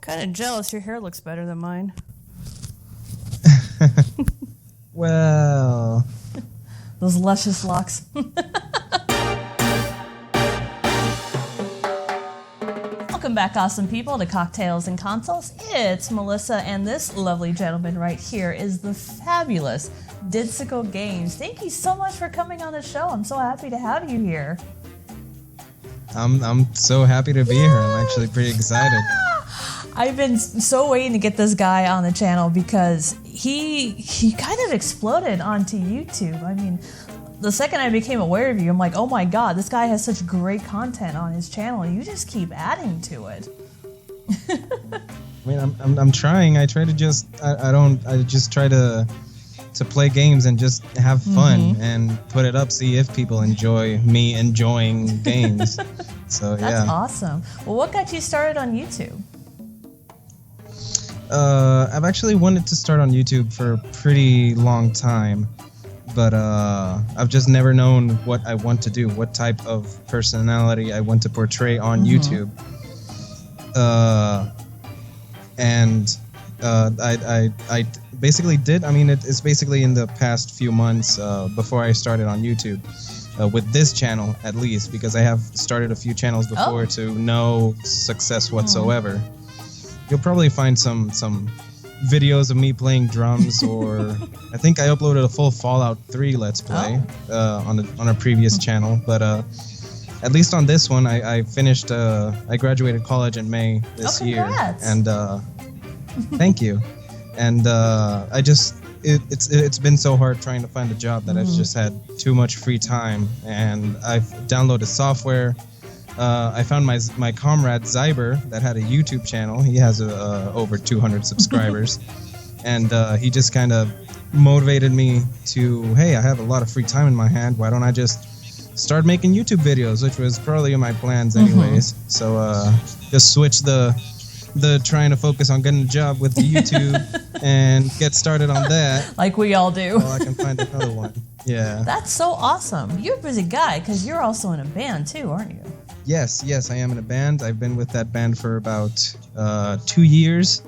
Kind of jealous. Your hair looks better than mine. Well, those luscious locks. Welcome back, awesome people, to Cocktails and Consoles. It's Melissa, and this lovely gentleman right here is the fabulous Didsikal Games. Thank you so much for coming on the show. I'm so happy to have you here. I'm so happy to be here. I'm actually pretty excited. I've been so waiting to get this guy on the channel because he kind of exploded onto YouTube. I mean, the second I became aware of you, I'm like, oh my god, this guy has such great content on his channel. You just keep adding to it. I mean, I'm trying. I try to just I just try to play games and just have fun and put it up, see if people enjoy me enjoying games. So That's awesome. Well, what got you started on YouTube? I've actually wanted to start on YouTube for a pretty long time, but I've just never known what I want to do, what type of personality I want to portray on YouTube. I basically did. I mean, it's basically in the past few months before I started on YouTube, with this channel at least, because I have started a few channels before to no success whatsoever. You'll probably find some videos of me playing drums, or I think I uploaded a full Fallout 3 Let's Play on a previous channel. But at least on this one, I finished. I graduated college in May this year, and thank you. And it's been so hard trying to find a job that I've just had too much free time, and I've downloaded software. I found my comrade Zyber that had a YouTube channel. He has over 200 subscribers, and he just kind of motivated me to, hey, I have a lot of free time in my hand. Why don't I just start making YouTube videos, which was probably in my plans anyways. So just switch the trying to focus on getting a job with the YouTube and get started on that. Like we all do. Well, I can find another one. Yeah. That's so awesome. You're a busy guy because you're also in a band too, aren't you? Yes, I am in a band. I've been with that band for about 2 years,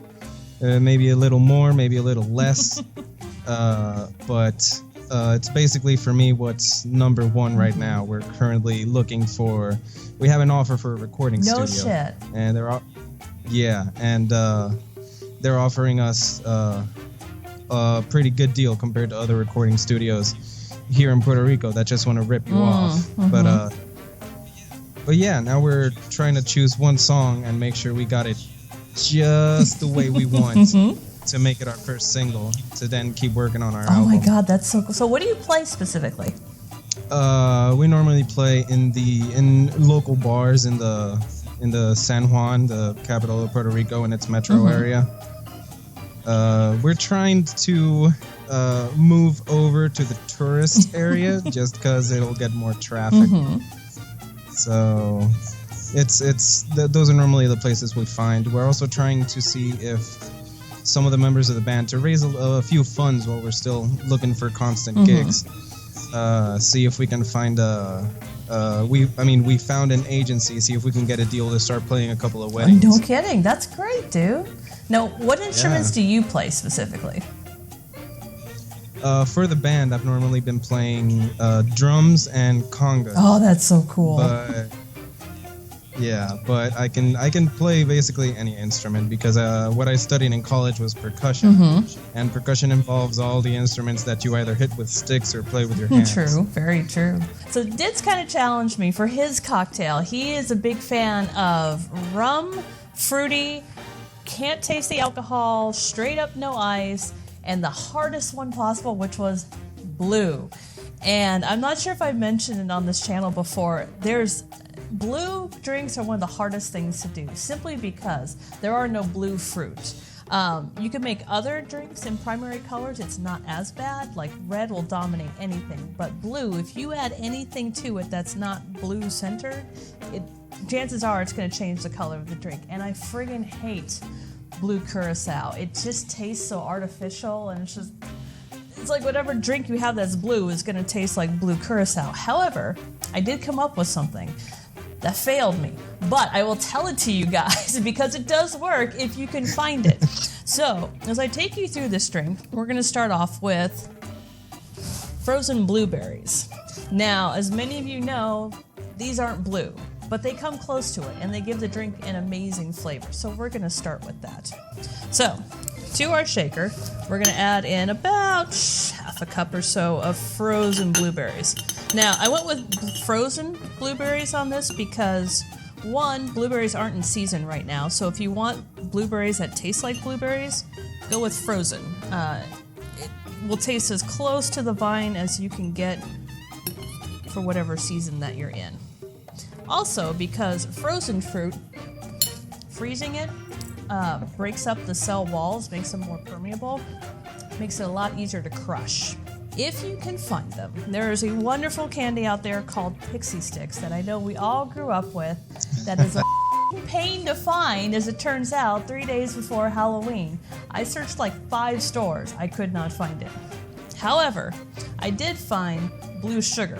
maybe a little more, maybe a little less. But it's basically for me what's number one right now. We're currently looking for. We have an offer for a recording studio. No shit. And they're offering us a pretty good deal compared to other recording studios here in Puerto Rico that just want to rip you off. But yeah, now we're trying to choose one song and make sure we got it just the way we want to make it our first single, to then keep working on our album. Oh my god, that's so cool. So what do you play specifically? We normally play in local bars in the San Juan, the capital of Puerto Rico, and its metro area. We're trying to move over to the tourist area just because it'll get more traffic. So those are normally the places we find. We're also trying to see if some of the members of the band, to raise a few funds while we're still looking for constant gigs, see if we can find we found an agency, see if we can get a deal to start playing a couple of weddings. No kidding. That's great, dude. Now, what instruments do you play specifically? For the band, I've normally been playing drums and congas. Oh, that's so cool. But I can play basically any instrument because what I studied in college was percussion, and percussion involves all the instruments that you either hit with sticks or play with your hands. True, very true. So Dids kind of challenged me for his cocktail. He is a big fan of rum, fruity, can't taste the alcohol, straight up no ice, and the hardest one possible, which was blue. And I'm not sure if I've mentioned it on this channel before. Blue drinks are one of the hardest things to do, simply because there are no blue fruit. You can make other drinks in primary colors. It's not as bad. Like red will dominate anything. But blue, if you add anything to it that's not blue centered, chances are it's going to change the color of the drink. And I friggin' hate blue curacao. It just tastes so artificial, and it's like whatever drink you have that's blue is going to taste like blue curacao. However, I did come up with something that failed me. But I will tell it to you guys because it does work if you can find it. So, as I take you through this drink, we're going to start off with frozen blueberries. Now, as many of you know, these aren't blue, but they come close to it and they give the drink an amazing flavor. So we're going to start with that. So, to our shaker, we're going to add in about half a cup or so of frozen blueberries. Now, I went with frozen blueberries on this because, one, blueberries aren't in season right now. So if you want blueberries that taste like blueberries, go with frozen. It will taste as close to the vine as you can get for whatever season that you're in. Also, because frozen fruit, freezing it breaks up the cell walls, makes them more permeable, makes it a lot easier to crush. If you can find them, there is a wonderful candy out there called Pixi Stix that I know we all grew up with that is a pain to find, as it turns out, 3 days before Halloween. I searched like 5 stores. I could not find it. However, I did find blue sugar.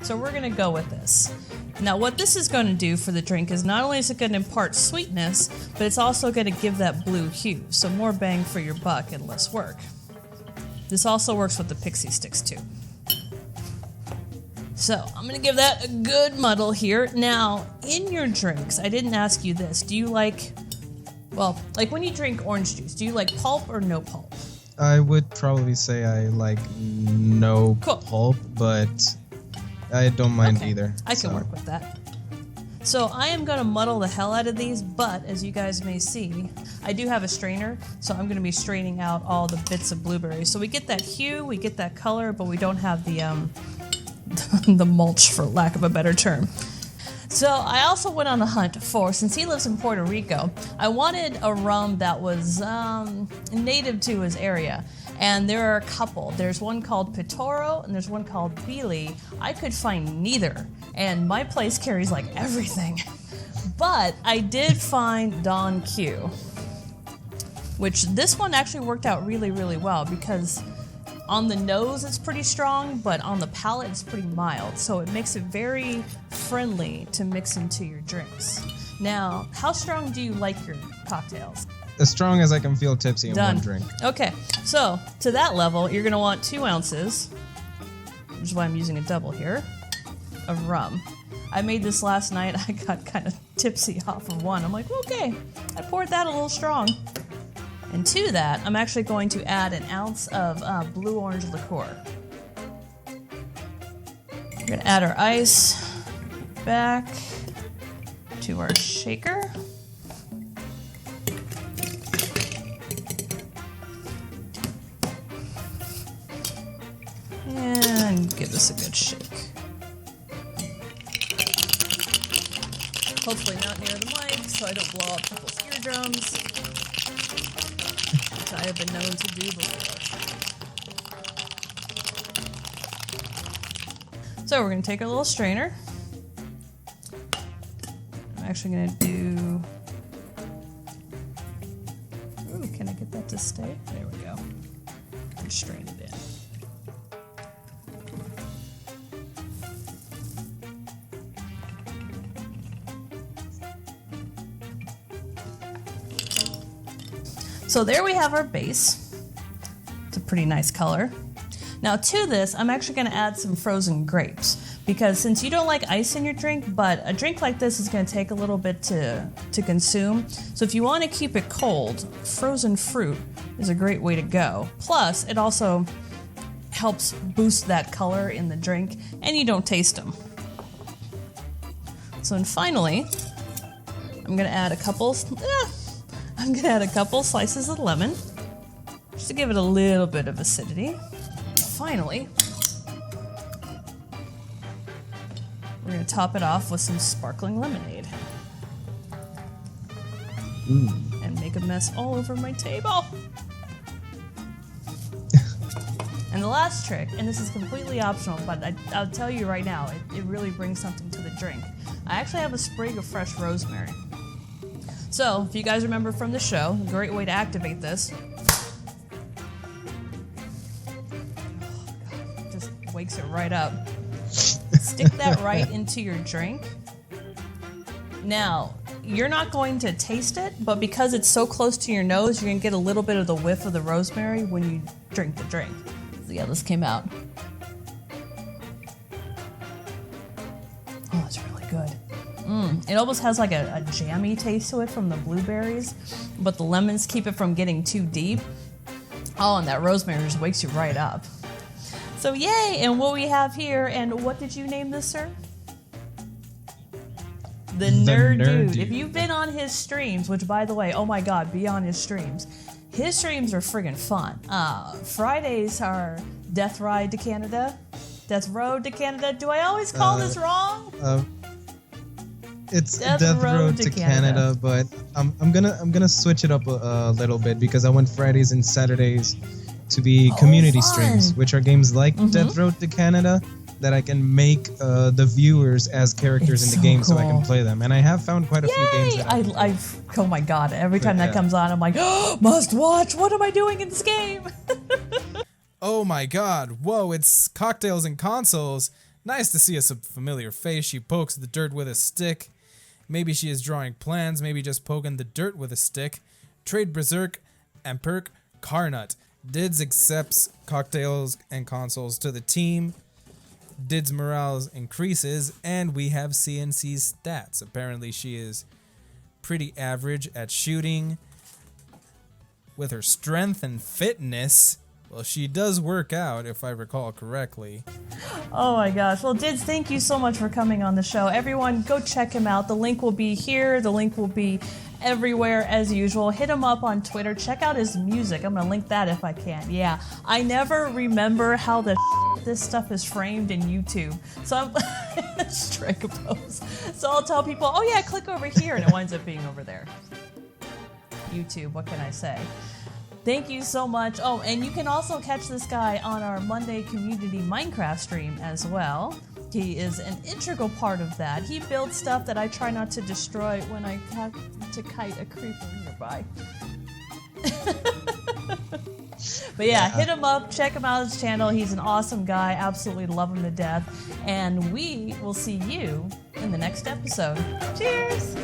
So we're going to go with this. Now, what this is going to do for the drink is not only is it going to impart sweetness, but it's also going to give that blue hue. So more bang for your buck and less work. This also works with the Pixi Stix too. So I'm going to give that a good muddle here. Now, in your drinks, I didn't ask you this. Do you like, well, like when you drink orange juice, do you like pulp or no pulp? I would probably say I like no pulp, but I don't mind either. I can work with that. So I am going to muddle the hell out of these, but as you guys may see, I do have a strainer, so I'm going to be straining out all the bits of blueberries. So we get that hue, we get that color, but we don't have the the mulch, for lack of a better term. So I also went on a hunt for, since he lives in Puerto Rico, I wanted a rum that was native to his area. And there are a couple. There's one called Pitoro and there's one called Bili. I could find neither. And my place carries like everything. But I did find Don Q, which this one actually worked out really, really well because on the nose it's pretty strong, but on the palate it's pretty mild. So it makes it very friendly to mix into your drinks. Now, how strong do you like your cocktails? As strong as I can feel tipsy in one drink. Okay, so to that level, you're going to want 2 ounces, which is why I'm using a double here, of rum. I made this last night. I got kind of tipsy off of one. I'm like, okay, I poured that a little strong. And to that, I'm actually going to add an ounce of blue orange liqueur. We're going to add our ice back to our shaker. And give this a good shake. Hopefully not near the mic so I don't blow out people's eardrums, which I have been known to do before. So we're going to take our little strainer. I'm actually going to do... Ooh, can I get that to stay? There we go. And strain it in. So there we have our base. It's a pretty nice color. Now to this, I'm actually going to add some frozen grapes because since you don't like ice in your drink, but a drink like this is going to take a little bit to consume. So if you want to keep it cold, frozen fruit is a great way to go. Plus, it also helps boost that color in the drink and you don't taste them. So and finally, I'm going to add a couple slices of lemon, just to give it a little bit of acidity. Finally, we're going to top it off with some sparkling lemonade. And make a mess all over my table. And the last trick, and this is completely optional, but I'll tell you right now, it really brings something to the drink. I actually have a sprig of fresh rosemary. So, if you guys remember from the show, a great way to activate this. Oh God, just wakes it right up. Stick that right into your drink. Now, you're not going to taste it, but because it's so close to your nose, you're going to get a little bit of the whiff of the rosemary when you drink the drink. So yeah, this came out. Oh, it's really good. It almost has like a jammy taste to it from the blueberries, but the lemons keep it from getting too deep. Oh, and that rosemary just wakes you right up. So yay, and what we have here, and what did you name this, sir? The NERDUDE. If you've been on his streams, which by the way, oh my god, be on his streams. His streams are friggin' fun. Fridays are Death Ride to Canada. Death Road to Canada. Do I always call this wrong? It's Death Road to Canada, but I'm gonna switch it up a little bit because I want Fridays and Saturdays to be community streams, which are games like Death Road to Canada that I can make the viewers as characters in the game so I can play them. And I have found quite a few games that oh my god, every time that comes on, I'm like, oh, must watch. What am I doing in this game? Oh my god, whoa, it's Cocktails and Consoles. Nice to see a familiar face. She pokes the dirt with a stick. Maybe she is drawing plans, maybe just poking the dirt with a stick. Trade Berserk and Perk Carnut. Dids accepts Cocktails and Consoles to the team. Did's morale increases, and we have CNC's stats. Apparently she is pretty average at shooting. With her strength and fitness, well, she does work out, if I recall correctly. Oh my gosh. Well, Dids, thank you so much for coming on the show. Everyone, go check him out. The link will be here. The link will be everywhere as usual. Hit him up on Twitter. Check out his music. I'm going to link that if I can. Yeah. I never remember how the this stuff is framed in YouTube. So I'm strike a pose. So I'll tell people, oh yeah, click over here, and it winds up being over there. YouTube, what can I say? Thank you so much. Oh, and you can also catch this guy on our Monday community Minecraft stream as well. He is an integral part of that. He builds stuff that I try not to destroy when I have to kite a creeper nearby. But yeah, hit him up, check him out his channel. He's an awesome guy. Absolutely love him to death. And we will see you in the next episode. Cheers!